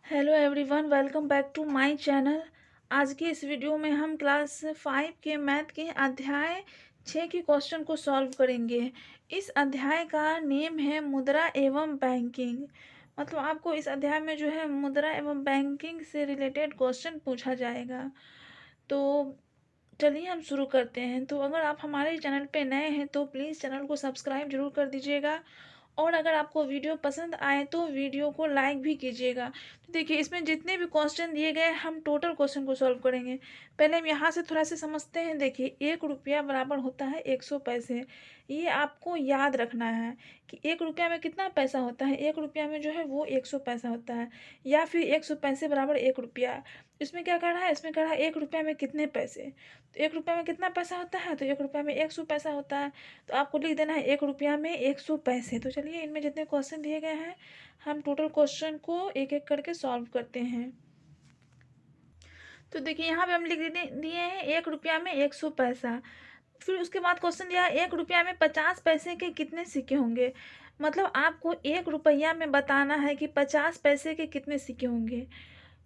Hello everyone, welcome back to my channel. आज की इस वीडियो में हम क्लास 5 के मैथ के अध्याय 6 के क्वेश्चन को सॉल्व करेंगे। इस अध्याय का नेम है मुद्रा एवं बैंकिंग। मतलब आपको इस अध्याय में जो है मुद्रा एवं बैंकिंग से रिलेटेड क्वेश्चन पूछा जाएगा। तो चलिए हम शुरू करते हैं। तो अगर आप हमारे चैनल पे नए हैं तो प्लीज़ चैनल को सब्सक्राइब जरूर कर दीजिएगा, और अगर आपको वीडियो पसंद आए तो वीडियो को लाइक भी कीजिएगा। तो देखिए, इसमें जितने भी क्वेश्चन दिए गए हम टोटल क्वेश्चन को सॉल्व करेंगे। पहले हम यहाँ से थोड़ा सा समझते हैं। देखिए, 1 रुपया बराबर होता है 100 पैसे। ये आपको याद रखना है कि 1 रुपया में कितना पैसा होता है। 1 रुपया में जो है वो 100 पैसा होता है, या फिर 100 पैसे बराबर 1 रुपया। इसमें क्या कर रहा है, इसमें कर रहा है 1 रुपया में कितने पैसे। तो 1 रुपया में कितना पैसा होता है, तो 1 रुपया में 100 पैसा होता है। तो आपको लिख देना है 1 रुपया में 100 पैसे। तो चलिए, इनमें जितने क्वेश्चन दिए गए हैं हम टोटल क्वेश्चन को एक एक करके सॉल्व करते हैं। तो देखिए, यहाँ पे हम लिख दिए हैं 1 रुपया में 100 पैसा। फिर उसके बाद क्वेश्चन दिया 1 रुपया में 50 पैसे के कितने सिक्के होंगे। मतलब आपको 1 रुपया में बताना है कि 50 पैसे के कितने सिक्के होंगे।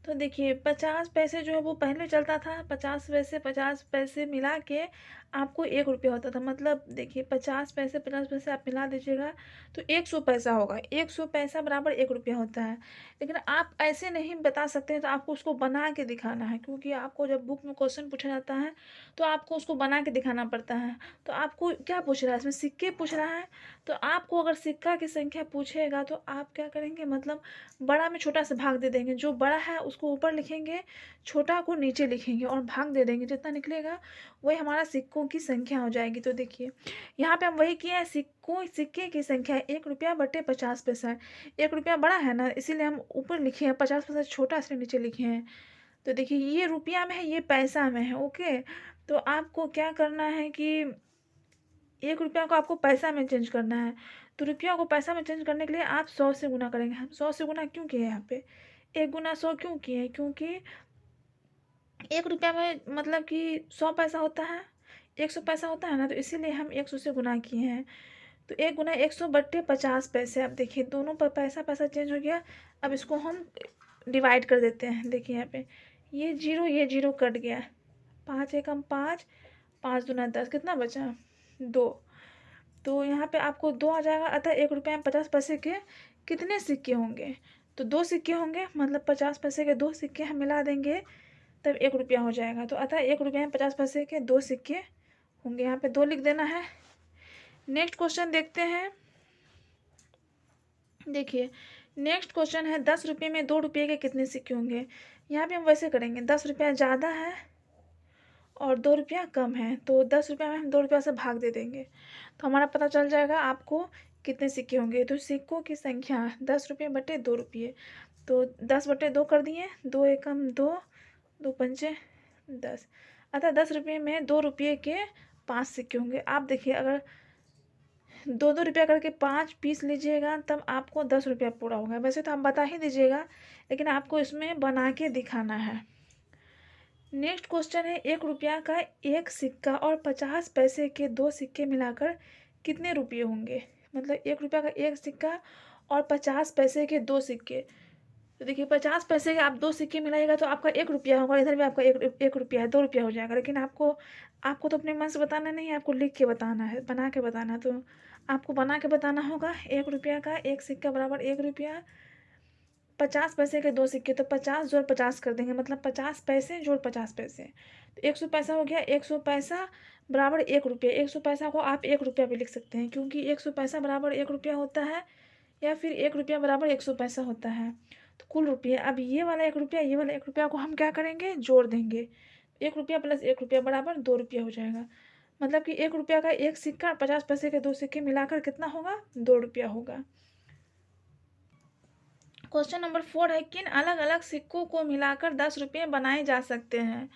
तो देखिए, 50 पैसे जो है वो पहले चलता था। 50 पैसे मिला के आपको 1 रुपया होता था। मतलब देखिए, 50 पैसे आप मिला दीजिएगा तो 100 पैसा होगा। 100 पैसा बराबर 1 रुपया होता है। लेकिन आप ऐसे नहीं बता सकते हैं, तो आपको उसको बना के दिखाना है, क्योंकि आपको जब बुक में क्वेश्चन पूछा जाता है तो आपको उसको बना के दिखाना पड़ता है। तो आपको क्या पूछ रहा है, इसमें सिक्के पूछ रहा है। तो आपको अगर सिक्का की संख्या पूछेगा तो आप क्या करेंगे, मतलब बड़ा में छोटा से भाग दे देंगे। जो बड़ा है उसको ऊपर लिखेंगे, छोटा को नीचे लिखेंगे और भाग दे देंगे। जितना निकलेगा वही हमारा सिक्कों की संख्या हो जाएगी। तो देखिए, यहाँ पे हम वही किए हैं। सिक्के की संख्या 1 रुपया बटे 50 पैसा है। 1 रुपया बड़ा है ना, इसीलिए हम ऊपर लिखे हैं। 50 पैसा छोटा, इसलिए नीचे लिखे हैं। तो देखिए, ये रुपया में है, ये पैसा में है। ओके, तो आपको क्या करना है कि 1 रुपया को आपको पैसा में चेंज करना है। तो रुपया को पैसा में चेंज करने के लिए आप 100 से गुना करेंगे। हम 100 से गुना क्यों किए यहाँ पे, 1 गुना 100 क्यों किए, क्योंकि 1 रुपया में मतलब कि 100 पैसा होता है, 100 पैसा होता है ना, तो इसीलिए हम 100 से गुना किए हैं। तो 1 गुना 100 बट्टे 50 पैसे। अब देखिए, दोनों पर पैसा पैसा चेंज हो गया। अब इसको हम डिवाइड कर देते हैं। देखिए यहाँ पे ये जीरो कट गया। 5 एकम 5, 5 दूना 10, कितना बचा 2। तो यहाँ पे आपको 2 आ जाएगा। अतः 1 रुपया में 50 पैसे के कितने सिक्के होंगे, तो 2 सिक्के होंगे। मतलब 50 पैसे के 2 सिक्के हम मिला देंगे तब 1 रुपया हो जाएगा। तो अतः 1 रुपया में 50 पैसे के 2 सिक्के होंगे। यहाँ पे 2 लिख देना है। नेक्स्ट क्वेश्चन देखते हैं। देखिए, नेक्स्ट क्वेश्चन है 10 रुपये में 2 रुपये के कितने सिक्के होंगे। यहाँ पे हम वैसे करेंगे, 10 रुपया ज़्यादा है और 2 रुपया कम है, तो 10 रुपया में हम 2 रुपया से भाग दे देंगे, तो हमारा पता चल जाएगा आपको कितने सिक्के होंगे। तो सिक्कों की संख्या 10 रुपये बटे 2 रुपये। तो 10 बटे 2 कर दिए, 2 एकम 2, 2 पंचे 10। अतः 10 रुपये में 2 रुपये के 5 सिक्के होंगे। आप देखिए, अगर 2-2 रुपया करके 5 पीस लीजिएगा तब आपको 10 रुपया पूरा होगा। वैसे तो आप बता ही दीजिएगा, लेकिन आपको इसमें बना के दिखाना है। नेक्स्ट क्वेश्चन है 1 रुपया का एक सिक्का और 50 पैसे के 2 सिक्के मिलाकर कितने रुपये होंगे। मतलब 1 रुपया का एक सिक्का और 50 पैसे के 2 सिक्के। तो देखिए, 50 पैसे के आप 2 सिक्के मिलाइएगा तो आपका 1 रुपया होगा। इधर भी आपका एक रुपया है, 2 रुपया हो जाएगा। लेकिन आपको तो अपने मन से बताना नहीं है, आपको लिख के बताना है, बना के बताना है। तो आपको बना के बताना होगा। 1 रुपया का एक सिक्का बराबर 1 रुपया, 50 पैसे के 2 सिक्के, तो 50 जोड़ 50 कर देंगे। मतलब 50 पैसे जोड़ 50 पैसे, तो 100 पैसा हो गया। 100 पैसा बराबर 1 रुपया। 100 पैसा को आप 1 रुपया भी लिख सकते हैं, क्योंकि 100 पैसा बराबर 1 रुपया होता है, या फिर 1 रुपया बराबर 100 पैसा होता है। तो कुल रुपये, अब ये वाला 1 रुपया, ये वाला 1 रुपया को हम क्या करेंगे, जोड़ देंगे। 1 रुपया प्लस 1 रुपया बराबर 2 रुपया हो जाएगा। मतलब कि 1 रुपया का एक सिक्का और 50 पैसे के 2 सिक्के मिलाकर कितना होगा, 2 रुपया होगा। क्वेश्चन नंबर 4 है, किन अलग अलग सिक्कों को मिलाकर 10 रुपये बनाए जा सकते हैं।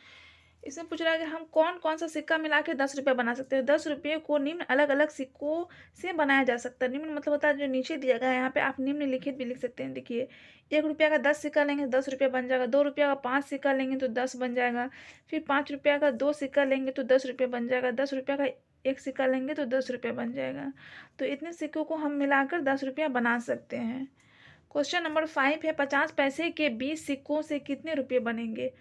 इसमें पूछ रहा है कि हम कौन कौन सा सिक्का मिला के 10 रुपये बना सकते हैं। 10 रुपये को निम्न अलग अलग सिक्कों से बनाया जा सकता है। निम्न मतलब होता है जो नीचे दिया गया है। यहाँ पे आप निम्नलिखित भी लिख सकते हैं। देखिए, 1 रुपया का 10 सिक्का लेंगे तो 10 रुपया बन जाएगा। 2 रुपया का 5 सिक्का लेंगे तो 10 बन जाएगा। फिर 5 रुपया का 2 सिक्का लेंगे तो 10 रुपये बन जाएगा। 10 रुपया का एक सिक्का लेंगे तो 10 रुपये बन जाएगा। तो इतने सिक्कों को हम मिलाकर 10 रुपया बना सकते हैं। क्वेश्चन नंबर 5 है, 50 पैसे के 20 सिक्कों से कितने रुपये बनेंगे।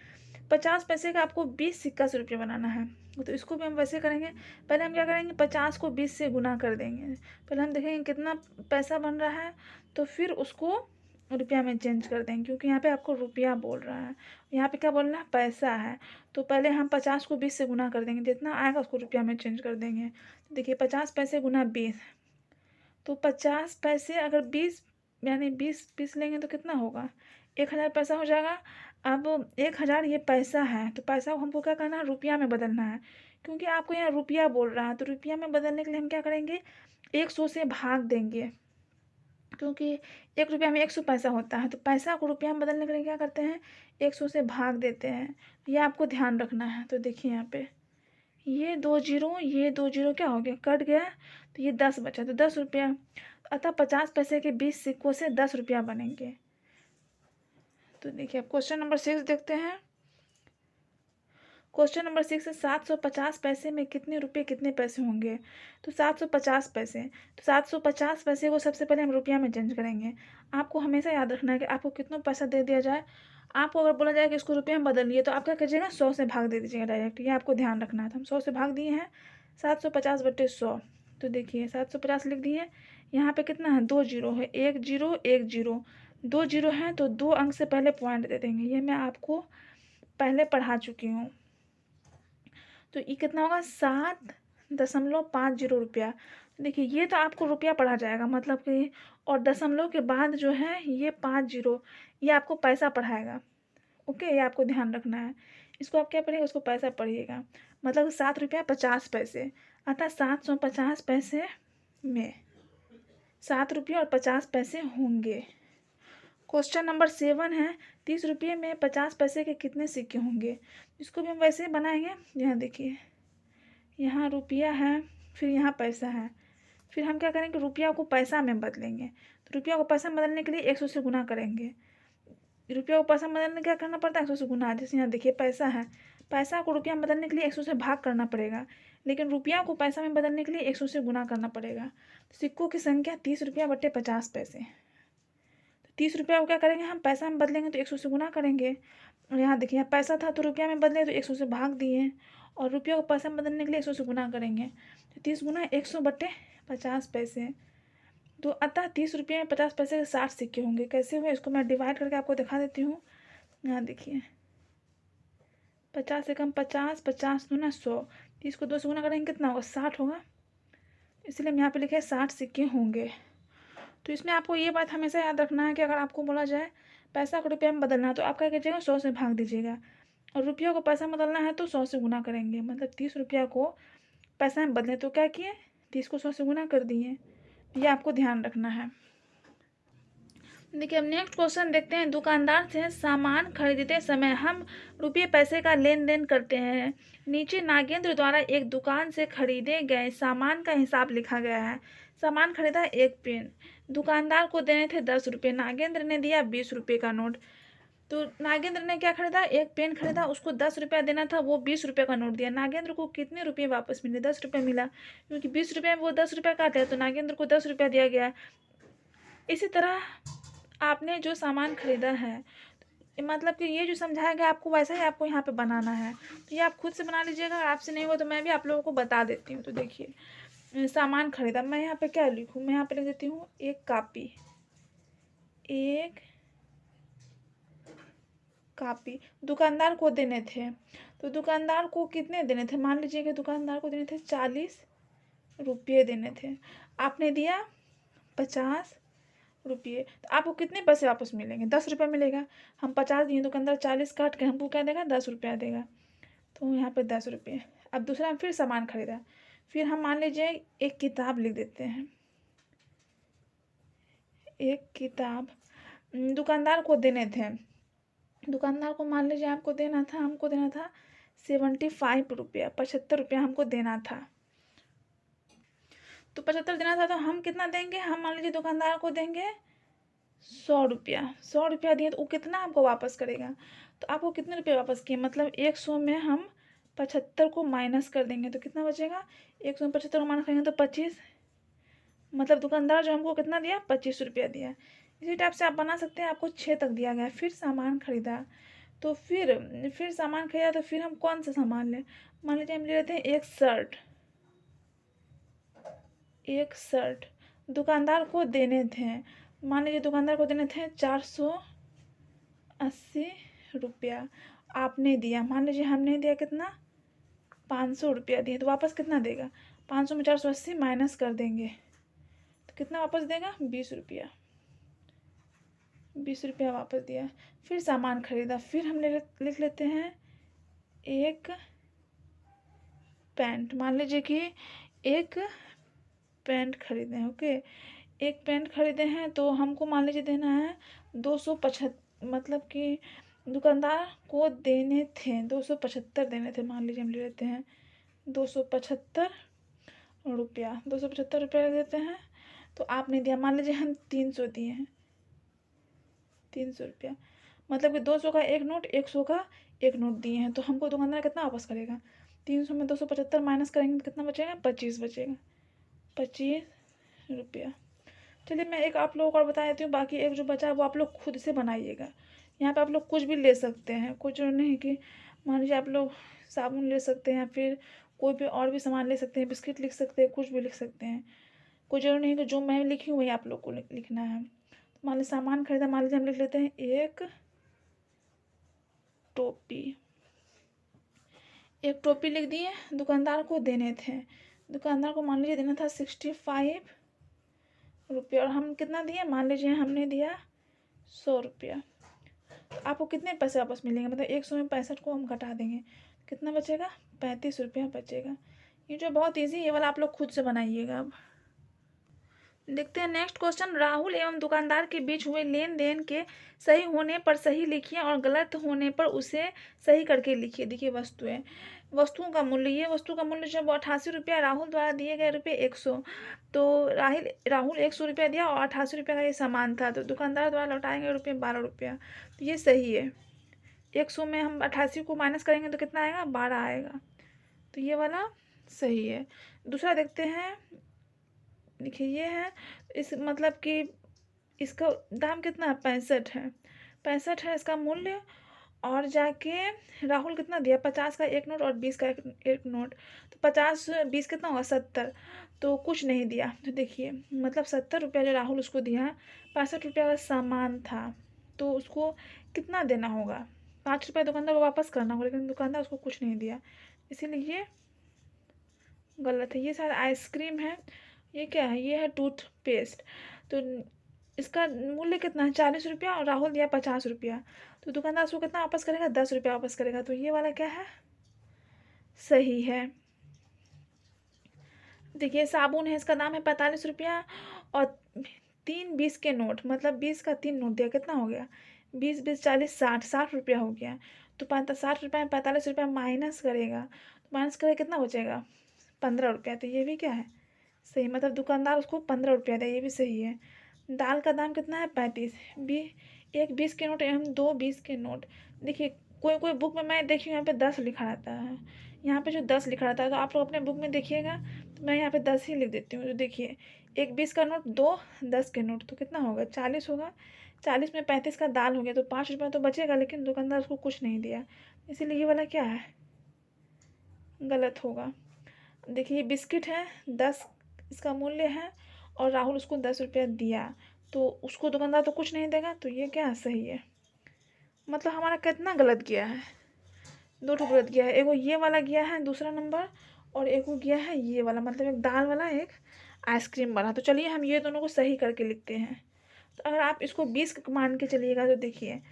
50 पैसे का आपको 20 सिक्का से रुपये बनाना है, तो इसको भी हम वैसे करेंगे। पहले हम क्या करेंगे, 50 को 20 से गुना कर देंगे। पहले हम देखेंगे कितना पैसा बन रहा है, तो फिर उसको रुपया में चेंज कर देंगे, क्योंकि यहाँ पे आपको रुपया बोल रहा है, यहाँ पे क्या बोल रहा है, पैसा है। तो पहले हम 50 को 20 से गुना कर देंगे, जितना आएगा उसको रुपया में चेंज कर देंगे। तो देखिए 50 पैसे गुना 20, तो 50 पैसे अगर 20 यानी 20 लेंगे तो कितना होगा, 1000 पैसा हो जाएगा। अब 1000 ये पैसा है, तो पैसा को हमको क्या करना है, रुपया में बदलना है, क्योंकि आपको यहाँ रुपया बोल रहा है। तो रुपया में बदलने के लिए हम क्या करेंगे, 100 से भाग देंगे, क्योंकि 1 रुपया में 100 पैसा होता है। तो पैसा को रुपया में बदलने के लिए क्या करते हैं, 100 से भाग देते हैं। ये आपको ध्यान रखना है। तो देखिए यहाँ पे ये 2 जीरो, ये 2 जीरो क्या हो गया, कट गया, तो ये 10 बचा, तो 10 रुपया। अतः 50 पैसे के 20 सिक्कों से 10 रुपया बनेंगे। तो देखिए अब क्वेश्चन नंबर 6 देखते हैं। क्वेश्चन नंबर 6 है, 750 पैसे में कितने रुपये कितने पैसे होंगे। तो 750 पैसे, तो 750 पैसे को सबसे पहले हम रुपया में चेंज करेंगे। आपको हमेशा याद रखना है कि आपको कितना पैसा दे दिया जाए, आपको अगर बोला जाए कि इसको रुपये में बदलिए, तो आप क्या कीजिएगा, 100 से भाग दे दीजिएगा डायरेक्ट। ये आपको ध्यान रखना है। तो हम 100 से भाग दिए हैं, 750 बटे 100। तो देखिए 750 लिख दिए। यहाँ पे कितना है, 2 जीरो है, 1 जीरो 1 जीरो, 2 जीरो है, तो 2 अंक से पहले पॉइंट दे देंगे। ये मैं आपको पहले पढ़ा चुकी हूँ। तो ये कितना होगा, 7.50 रुपया। देखिए ये तो आपको रुपया पढ़ा जाएगा, मतलब कि, और दशमलव के बाद जो है ये 5 जीरो, ये आपको पैसा पढ़ाएगा। ओके, ये आपको ध्यान रखना है। इसको आप क्या पढ़िएगा, उसको पैसा पढ़िएगा। मतलब 7 रुपया 50 पैसे, अतः 750 पैसे में 7 रुपये और 50 पैसे होंगे। क्वेश्चन नंबर 7 है, 30 रुपये में 50 पैसे के कितने सिक्के होंगे। इसको भी हम वैसे ही बनाएंगे। यहाँ देखिए, यहाँ रुपया है, फिर यहाँ पैसा है, फिर हम क्या करेंगे, रुपया को पैसा में बदलेंगे। तो रुपया को पैसा में बदलने के लिए 100 से गुना करेंगे। रुपया को पैसा में बदलने क्या करना पड़ता है, 100 से गुना। जैसे यहाँ देखिए पैसा है, पैसा को रुपया में बदलने के लिए 100 से भाग करना पड़ेगा, लेकिन रुपया को पैसा में बदलने के लिए 100 से गुना करना पड़ेगा। सिक्कों की संख्या 30 रुपया बटे 50 पैसे। 30 रुपया को क्या करेंगे, हम पैसा में बदलेंगे तो 100 से गुना करेंगे। और यहाँ देखिए, यहाँ पैसा था तो रुपया में बदले तो 100 से भाग दिए, और रुपया को पैसा में बदलने के लिए 100 से गुना करेंगे। तो 30 गुना 100 बटे 50 पैसे। तो अतः 30 रुपये में 50 पैसे के 60 सिक्के होंगे। कैसे हुए, इसको मैं डिवाइड करके आपको दिखा देती हूँ। यहाँ देखिए 50 से कम 50, 50 दूना 100, 30 को 2 से गुना करेंगे कितना होगा, 60 होगा। इसलिए हम यहाँ पे लिखे 60 सिक्के होंगे। तो इसमें आपको ये बात हमेशा याद रखना है कि अगर आपको बोला जाए पैसा को रुपया में बदलना है, तो आप क्या कीजिएगा, 100 से भाग दीजिएगा, और रुपया को पैसा में बदलना है तो 100 से गुना करेंगे। मतलब 30 रुपया को पैसा में बदलें तो क्या किए, 30 को 100 से गुना कर दिए। ये आपको ध्यान रखना है। देखिए अब नेक्स्ट क्वेश्चन देखते हैं। दुकानदार से सामान खरीदते समय हम रुपये पैसे का लेन देन करते हैं। नीचे नागेंद्र द्वारा एक दुकान से खरीदे गए सामान का हिसाब लिखा गया है। सामान खरीदा 1 पेन, दुकानदार को देने थे 10 रुपये, नागेंद्र ने दिया 20 रुपये का नोट। तो नागेंद्र ने क्या खरीदा, 1 पेन खरीदा, उसको 10 रुपया देना था, वो 20 रुपये का नोट दिया। नागेंद्र को कितने रुपये वापस मिले, 10 रुपये मिला, क्योंकि 20 रुपये में वो 10 रुपये काटे, तो नागेंद्र को 10 रुपया दिया गया। इसी तरह आपने जो सामान खरीदा है, मतलब कि ये जो समझाया गया आपको वैसा ही आपको यहाँ पे बनाना है। तो ये आप खुद से बना लीजिएगा, अगर आपसे नहीं हुआ तो मैं भी आप लोगों को बता देती हूँ। तो देखिए सामान खरीदा, मैं यहाँ पे क्या लिखूँ, मैं यहाँ पे लिख देती हूँ 1 कापी, 1 कापी दुकानदार को देने थे। तो दुकानदार को कितने देने थे, मान लीजिए कि दुकानदार को देने थे 40 रुपये देने थे, आपने दिया 50 रुपये, तो आपको कितने पैसे वापस मिलेंगे, 10 रुपये मिलेगा। हम 50 दिए, दुकानदार 40 काट के हमको क्या देगा, 10 रुपया देगा। तो यहाँ पे 10 रुपये। अब दूसरा हम फिर सामान खरीदा, फिर हम मान लीजिए एक किताब लिख देते हैं, एक किताब दुकानदार को देने थे। दुकानदार को मान लीजिए आपको देना था, हमको देना था 75 रुपया, 75 रुपया हमको देना था। तो 75 देना था, तो हम कितना देंगे, हम मान लीजिए दुकानदार को देंगे 100 रुपया। 100 रुपया दिए तो वो कितना आपको वापस करेगा, तो आपको कितने रुपये वापस किए, मतलब 100 में हम 75 को माइनस कर देंगे तो कितना बचेगा, 100 में 75 को माइनस करेंगे तो 25, मतलब दुकानदार जो हमको कितना दिया, 25 रुपया दिया। इसी टाइप से आप बना सकते हैं। आपको 6 तक दिया गया है। फिर सामान खरीदा, तो फिर सामान खरीदा तो फिर हम कौन सा सामान लें। मान लीजिए हम ले लेते हैं एक शर्ट दुकानदार को देने थे। मान लीजिए दुकानदार को देने थे 480 रुपया, आपने दिया। मान लीजिए हमने दिया कितना, 500 रुपया दिए, तो वापस कितना देगा। 500 में 480 माइनस कर देंगे तो कितना वापस देगा, 20 रुपया। 20 रुपया वापस दिया। फिर सामान खरीदा, फिर हम लिख लेते हैं एक पैंट। मान लीजिए कि एक पैंट खरीदे हैं, ओके। एक पैंट खरीदे हैं तो हमको मान लीजिए देना है 275, मतलब कि दुकानदार को देने थे 275 देने थे। मान लीजिए हम ले लेते हैं 275 रुपया। 275 रुपया देते हैं तो आपने दिया, मान लीजिए हम 300 दिए हैं, 300 रुपया। मतलब कि 200 का एक नोट, 100 का एक नोट दिए हैं, तो हमको दुकानदार कितना वापस करेगा। 300 में 275 माइनस करेंगे तो कितना बचेगा, 25 बचेगा, 25 रुपया। चलिए मैं एक आप लोगों को और बता देती हूँ। बाकी एक जो बचा है वो आप लोग खुद से बनाइएगा। यहाँ पे आप लोग कुछ भी ले सकते हैं, कुछ नहीं कि मान लीजिए आप लोग साबुन ले सकते हैं, फिर कोई भी और भी सामान ले सकते हैं, बिस्किट लिख सकते हैं, कुछ भी लिख सकते हैं। कोई जरूरी नहीं कि जो मैं लिखी हूँ वही आप लोग को लिखना है। तो मान लीजिए सामान खरीदा, मान लीजिए हम लिख लेते हैं एक टोपी। एक टोपी लिख दिए, दुकानदार को देने थे। दुकानदार को मान लीजिए देना था 65 रुपये, और हम कितना दिए, मान लीजिए हमने दिया 100 रुपया। आपको कितने पैसे वापस मिलेंगे, मतलब 100 में 65 को हम घटा देंगे, कितना बचेगा, 35 रुपया बचेगा। ये जो बहुत ईजी, ये वाला आप लोग खुद से बनाइएगा। अब देखते हैं नेक्स्ट क्वेश्चन। राहुल एवं दुकानदार के बीच हुए लेन देन के सही होने पर सही लिखिए और गलत होने पर उसे सही करके लिखिए। देखिए वस्तुओं का मूल्य, ये वस्तु का मूल्य जब 88 रुपया, राहुल द्वारा दिए गए रुपये 100, तो राहुल 100 रुपया दिया और 88 रुपया का ये सामान था, तो दुकानदार द्वारा लौटाएंगे रुपये 12 रुपया, तो ये सही है। 100 में हम 88 को माइनस करेंगे तो कितना आएगा, 12 आएगा, तो ये वाला सही है। दूसरा देखते हैं। देखिए ये है, इस मतलब कि इसका दाम कितना है, 65 है, 65 है इसका मूल्य। और जाके राहुल कितना दिया, 50 का एक नोट और 20 का एक नोट, तो 50 20 कितना होगा, 70, तो कुछ नहीं दिया। तो देखिए मतलब 70 रुपया जो राहुल उसको दिया, 65 रुपया का सामान था, तो उसको कितना देना होगा, 5 रुपया दुकानदार को वापस करना होगा, लेकिन दुकानदार उसको कुछ नहीं दिया, इसीलिए ये गलत है। ये शायद आइसक्रीम है, ये क्या है, ये है टूथपेस्ट। तो इसका मूल्य कितना है, 40 रुपया, और राहुल दिया 50 रुपया, तो दुकानदार उसको कितना वापस करेगा, 10 रुपया वापस करेगा, तो ये वाला क्या है, सही है। देखिए साबुन है, इसका दाम है 45 रुपया, और 3 20 के नोट, मतलब 20 का 3 नोट दिया, कितना हो गया, 20 20 40 60 60 रुपया हो गया। तो 60 रुपये में 45 रुपया माइनस करेगा, तो माइनस करेगा कितना बचेगा, 15 रुपया, तो ये भी क्या है, सही। मतलब दुकानदार उसको 15 रुपया दे, ये भी सही है। दाल का दाम कितना है, 35, एक 20 के नोट एवं 2 20 के नोट। देखिए कोई कोई बुक में मैं देखी हूँ यहाँ पे 10 लिखा रहता है, यहाँ पे जो 10 लिखा रहता है, तो आप लोग अपने बुक में देखिएगा, तो मैं यहाँ पे 10 ही लिख देती हूँ। तो देखिए एक 20 का नोट, 2 10 के नोट, तो कितना होगा, 40 होगा। 40 में 35 का दाल हो गया, तो 5 रुपया तो बचेगा, लेकिन दुकानदार उसको कुछ नहीं दिया, इसीलिए ये वाला क्या है, गलत होगा। देखिए बिस्किट है, 10 इसका मूल्य है, और राहुल उसको 10 रुपया दिया, तो उसको दुकानदार तो कुछ नहीं देगा, तो ये क्या सही है। मतलब हमारा कितना गलत गया है, 2 ठो गलत गया है। एगो ये वाला गया है दूसरा नंबर, और एक वो गया है ये वाला, मतलब एक दाल वाला एक आइसक्रीम वाला। तो चलिए हम ये दोनों को सही करके लिखते हैं। तो अगर आप इसको 20 मान के चलिएगा, तो देखिए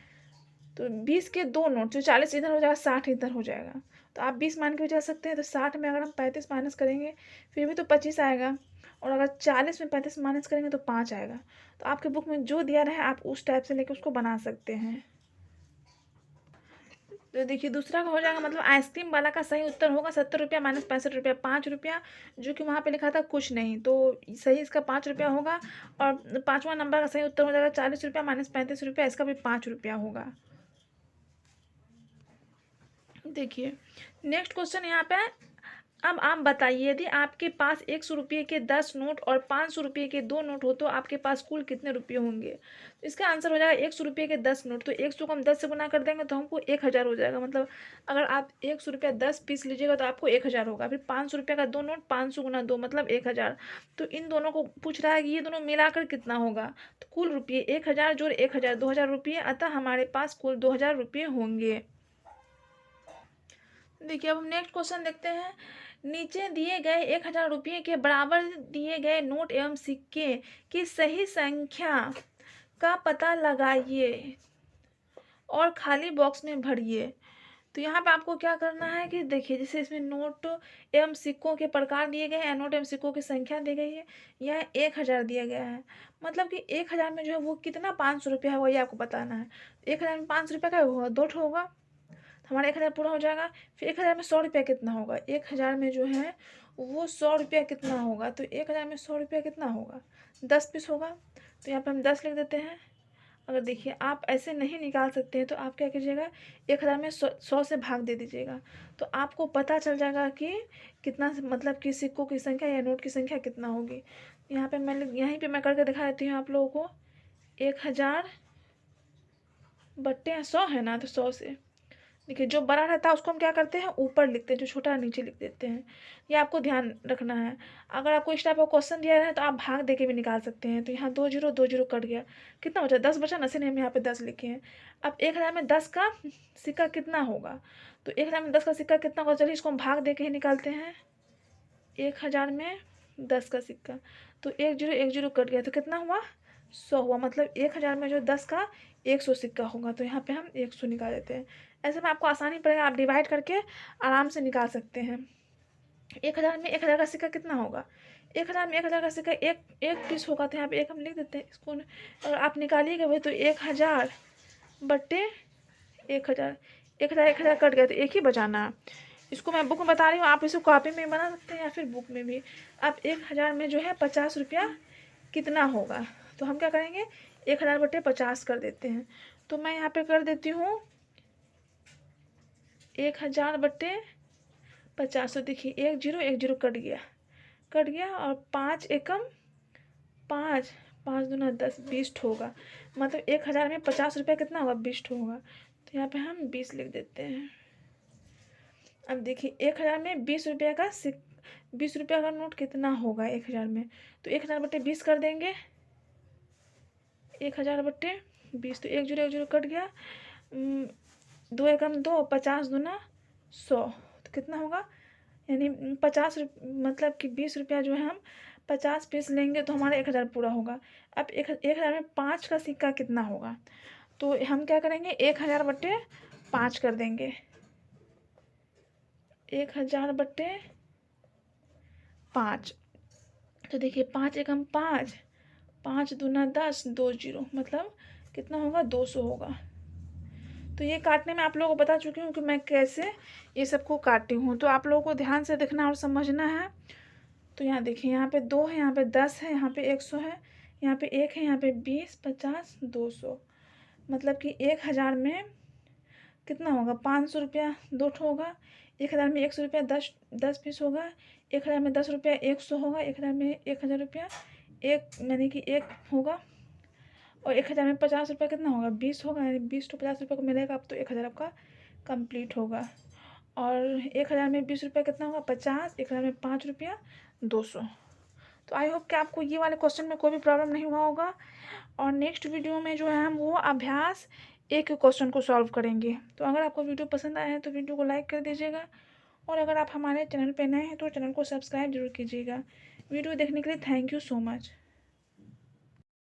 तो 20 के 2 नोट, तो 40 इधर हो जाएगा, 60 इधर हो जाएगा, तो आप 20 मान के भी जा सकते हैं। तो 60 में अगर हम 35 माइनस करेंगे फिर भी तो 25 आएगा, और अगर 40 में 35 माइनस करेंगे तो 5 आएगा। तो आपके बुक में जो दिया रहे आप उस टाइप से लेके उसको बना सकते हैं। तो देखिए दूसरा का हो जाएगा, मतलब आइसक्रीम वाला का सही उत्तर होगा 70 रुपया माइनस 65 रुपया, 5 रुपया, जो कि वहाँ पे लिखा था कुछ नहीं, तो सही इसका 5 रुपया होगा। और 5वां नंबर का सही उत्तर हो जाएगा 40 रुपया माइनस 35 रुपया, इसका भी 5 रुपया होगा। देखिए नेक्स्ट क्वेश्चन यहाँ पे अब आप बताइए, यदि आपके पास 100 रुपये के 10 नोट और 500 रुपये के 2 नोट हो तो आपके पास कुल कितने रुपये होंगे? तो इसका आंसर हो जाएगा 100 रुपये के 10 नोट, तो 100 को हम 10 से गुना कर देंगे तो हमको 1000 हो जाएगा। मतलब अगर आप 100 रुपया 10 पीस लीजिएगा तो आपको 1000 होगा। फिर 500 रुपये का 2 नोट, 500 गुना 2 मतलब 1000। तो इन दोनों को पूछ रहा है कि ये दोनों मिलाकर कितना होगा। तो कुल रुपये 1000 जोड़ 1000 2000 रुपये, अतः हमारे पास कुल 2000 रुपये होंगे। देखिए अब हम नेक्स्ट क्वेश्चन देखते हैं। नीचे दिए गए 1000 रुपये के बराबर दिए गए नोट एवं सिक्के की सही संख्या का पता लगाइए और खाली बॉक्स में भरिए। तो यहाँ पे आपको क्या करना है कि देखिए, जैसे इसमें नोट एवं सिक्कों के प्रकार दिए गए हैं, नोट एवं सिक्कों की संख्या दी गई है, यह 1000 दिया गया है। मतलब कि 1000 में जो है वो कितना 500 रुपया है वो ये आपको बताना है। 1000 में 500 रुपया का होगा, 2 होगा, हमारा 1000 पूरा हो जाएगा। फिर 1000 में 100 रुपया कितना होगा, 1000 में जो है वो 100 रुपया कितना होगा, तो 1000 में 100 रुपया कितना होगा, 10 पीस होगा। तो यहाँ पे हम 10 लिख देते हैं। अगर देखिए आप ऐसे नहीं निकाल सकते हैं तो आप क्या कीजिएगा, 1000 में 100 से भाग दे दीजिएगा, तो आपको पता चल जाएगा कि कितना, मतलब कि सिक्कों की संख्या या नोट की संख्या कितना होगी। यहाँ पे मैं यहीं पे मैं करके दिखा देती हूँ आप लोगों को। 1000 बट्टे 100 है ना, तो 100 से देखिए जो बड़ा रहता है उसको हम क्या करते हैं ऊपर लिखते हैं, जो छोटा नीचे लिख देते हैं। ये आपको ध्यान रखना है। अगर आपको इस टाइप का क्वेश्चन दिया है तो आप भाग दे के भी निकाल सकते हैं। तो यहाँ 2 जीरो 2 जीरो कट गया, कितना बचा 10 बचा ना, इसलिए हम यहाँ पे 10 लिखे हैं। अब 1000 में 10 का सिक्का कितना होगा, तो 1000 में 10 का सिक्का कितना होगा, चलिए इसको हम भाग दे के ही निकालते हैं। 1000 में 10 का सिक्का, तो 1 जीरो कट गया, तो कितना हुआ 100 हुआ। मतलब 1000 में जो 10 का 100 सिक्का होगा, तो यहाँ पे हम 100 निकाल देते हैं। ऐसे में आपको आसानी पड़ेगा, आप डिवाइड करके आराम से निकाल सकते हैं। 1000 में 1000 का सिक्का कितना होगा, 1000 में 1000 का सिक्का एक पीस होगा, तो यहाँ पे एक हम लिख देते हैं। इसको अगर आप निकालिएगा भाई तो 1000 बट्टे 1000, 1000 कट गया तो एक ही बचाना। इसको मैं बुक में बता रही हूँ, आप इसको कॉपी में बना सकते हैं या फिर बुक में भी। अब 1000 में जो है 50 रुपया कितना होगा, तो हम क्या करेंगे 1000 बट्टे 50 कर देते हैं। तो मैं यहाँ पे कर देती हूँ 1000 बट्टे 50। तो देखिए 1 जीरो कट गया और 5 एकम 5, 5 दूना 10, 20 होगा। मतलब 1000 में 50 रुपया कितना होगा, 20 होगा। तो यहाँ पे हम 20 लिख देते हैं। अब देखिए 1000 में 20 रुपया का 20 रुपया का नोट कितना होगा 1000 में, तो 1000 बट्टे 20 कर देंगे। 1000 बट्टे 20, तो 1 जीरो कट गया, 2 एकम 2, 50 दूना 100, तो कितना होगा, यानी 50 मतलब कि 20 रुपया जो है हम 50 पीस लेंगे तो हमारा 1000 पूरा होगा। अब 1000 में 5 का सिक्का कितना होगा, तो हम क्या करेंगे 1000 बट्टे 5 कर देंगे। 1000 बट्टे 5, तो देखिए 5 एकम 5, 5 दूना 10, 2 जीरो, मतलब कितना होगा 200 होगा। तो ये काटने में आप लोगों को बता चुकी हूँ कि मैं कैसे ये सबको काटी हूँ, तो आप लोगों को ध्यान से देखना और समझना है। तो यहाँ देखिए, यहाँ पे 2 है, यहाँ पे 10 है, यहाँ पे 100 है, यहाँ पे 1 है, यहाँ पे 20, 50, 200। मतलब कि 1000 में कितना होगा 500 रुपया 2 होगा। 1000 में 100 रुपया 10 पीस होगा। 1000 में 10 रुपया 100 होगा। 1000 में 1000 रुपया यानी कि 1 होगा। और 1000 में 50 रुपया कितना होगा 20 होगा, यानी 20 तो 50 रुपये को मिलेगा। अब तो 1000 आपका कंप्लीट होगा। और 1000 में 20 रुपया कितना होगा 50, 1000 में 5 रुपया 200। तो आई होप कि आपको ये वाले क्वेश्चन में कोई भी प्रॉब्लम नहीं हुआ होगा। और नेक्स्ट वीडियो में जो है हम वो अभ्यास एक क्वेश्चन को सॉल्व करेंगे। तो अगर आपको वीडियो पसंद आया है तो वीडियो को लाइक कर दीजिएगा, और अगर आप हमारे चैनल पर नए हैं तो चैनल को सब्सक्राइब जरूर कीजिएगा। वीडियो देखने के लिए थैंक यू सो मच।